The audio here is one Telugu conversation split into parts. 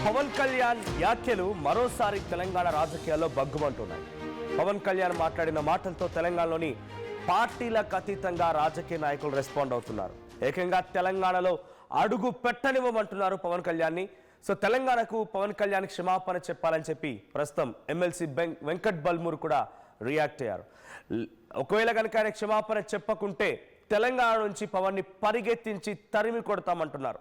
పవన్ కళ్యాణ్ వ్యాఖ్యలు మరోసారి తెలంగాణ రాజకీయాల్లో బగ్గుమంటున్నాయి. పవన్ కళ్యాణ్ మాట్లాడిన మాటలతో తెలంగాణలోని పార్టీలకు అతీతంగా రాజకీయ నాయకులు రెస్పాండ్ అవుతున్నారు. ఏకంగా తెలంగాణలో అడుగు పెట్టనివ్వమంటున్నారు పవన్ కళ్యాణ్ని. సో తెలంగాణకు పవన్ కళ్యాణ్ క్షమాపణ చెప్పాలని చెప్పి ప్రస్తుతం ఎమ్మెల్సీ వెంకట్ బల్మూర్ కూడా రియాక్ట్ అయ్యారు. ఒకవేళ కనుక ఆయన క్షమాపణ చెప్పకుంటే తెలంగాణ నుంచి పవన్ని పరిగెత్తించి తరిమి కొడతామంటున్నారు.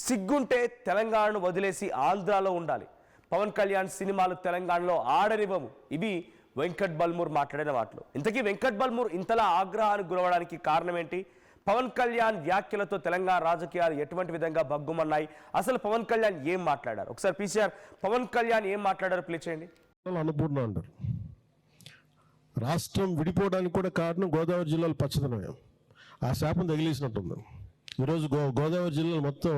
సిగ్గుంటే తెలంగాణను వదిలేసి ఆంధ్రాలో ఉండాలి. పవన్ కళ్యాణ్ సినిమాలు తెలంగాణలో ఆడనివ్వము. ఇవి వెంకట్ బల్మూర్ మాట్లాడిన మాటలు. ఇంతకీ వెంకట్ బల్మూర్ ఇంతలా ఆగ్రహానికి గురవడానికి కారణం ఏంటి? పవన్ కళ్యాణ్ వ్యాఖ్యలతో తెలంగాణ రాజకీయాలు ఎటువంటి విధంగా బగ్గుమన్నాయి? అసలు పవన్ కళ్యాణ్ ఏం మాట్లాడారు? ఒకసారి పీసీఆర్ పవన్ కళ్యాణ్ ఏం మాట్లాడారు ప్లే చేయండి. అనుపూర్ణ అంటారు. రాష్ట్రం విడిపోవడానికి కూడా కారణం గోదావరి జిల్లాలో పచ్చదనమే. ఆ శాపం తగిలేసినట్టుంది. ఈరోజు గోదావరి జిల్లాలో మొత్తం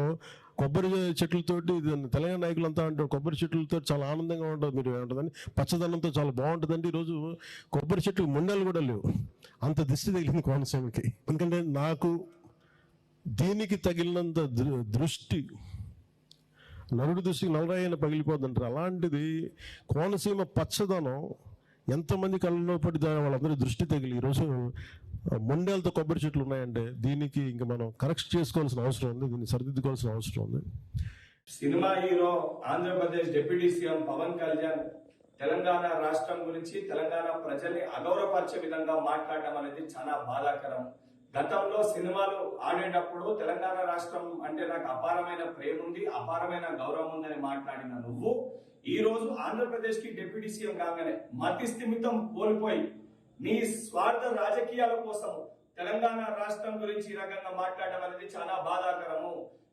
కొబ్బరి చెట్లతోటి తెలంగాణ నాయకులంతా అంటారు కొబ్బరి చెట్లతో చాలా ఆనందంగా ఉంటుంది, మీరు ఏమంటుందని పచ్చదనంతో చాలా బాగుంటుందండి. ఈరోజు కొబ్బరి చెట్లు ముండలు కూడా లేవు, అంత దిష్టి తగిలింది కోనసీమకి. ఎందుకంటే నాకు దీనికి తగిలినంత దృష్టి నరుడి దృష్టికి నలరాయన పగిలిపోతుంటారు. అలాంటిది కోనసీమ పచ్చదనం ఎంతమంది కళ్ళలో పడి వాళ్ళందరూ దృష్టి తగిలి ఈరోజు మొండేలతో కొబ్బరి చెట్లు ఉన్నాయంటే దీనికి ఇంకా మనం కరెక్ట్ చేసుకోవాల్సిన అవసరం ఉంది, దీన్ని సరిదిద్దుకోవాల్సిన అవసరం ఉంది. Cinema hero Andhra Pradesh deputy CM Pawan Kalyan Telangana రాష్ట్రం గురించి తెలంగాణ ప్రజల్ని అగౌరవపరిచే విధంగా మాట్లాడడం అనేది చాలా బాధాకరం. గతంలో సినిమాలు ఆడేటప్పుడు తెలంగాణ రాష్ట్రం అంటే నాకు అపారమైన ప్రేమ ఉంది, అపారమైన గౌరవం ఉందని మాట్లాడిన నువ్వు ఈ రోజు ఆంధ్రప్రదేశ్ కి డిప్యూటీ సీఎం కాగానే మతి స్థిమితం కోల్పోయి నీ స్వార్థ రాజకీయాల కోసం తెలంగాణ రాష్ట్రం గురించి ఈ రకంగా మాట్లాడడం అనేది చాలా బాధాకరము.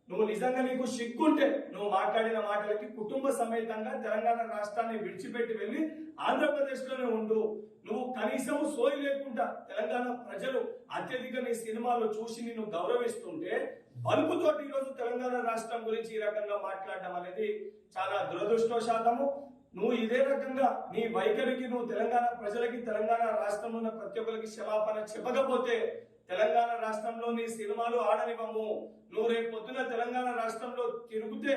నువ్వు నిజంగా నీకు సిగ్గుంటే నువ్వు మాట్లాడిన మాటలకి కుటుంబ సమేతంగా తెలంగాణ రాష్ట్రాన్ని విడిచిపెట్టి వెళ్ళి ఆంధ్రప్రదేశ్ లోనే ఉండు. నువ్వు కనీసం సోయి లేకుండా తెలంగాణ ప్రజలు అత్యధిక నీ సినిమాలు చూసి నిన్ను గౌరవిస్తుంటే బలుపుతోటి ఈరోజు తెలంగాణ రాష్ట్రం గురించి ఈ రకంగా మాట్లాడడం అనేది చాలా దురదృష్టవశాతము. నువ్వు ఇదే రకంగా నీ వైఖరికి నువ్వు తెలంగాణ ప్రజలకి తెలంగాణ రాష్ట్రంలో ఉన్న ప్రతి ఒక్కరికి క్షమాపణ చెప్పకపోతే తెలంగాణ రాష్ట్రంలో నీ సినిమాలు ఆడనివ్వము. నువ్వు రేపు పొద్దున తెలంగాణ రాష్ట్రంలో తిరిగితే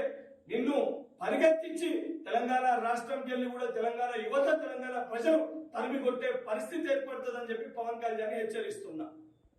నిన్ను పరిగెత్తించి తెలంగాణ రాష్ట్రంకి వెళ్ళి కూడా తెలంగాణ యువత తెలంగాణ ప్రజలు తరిమి కొట్టే పరిస్థితి ఏర్పడుతుందని చెప్పి పవన్ కళ్యాణ్ హెచ్చరిస్తున్నా.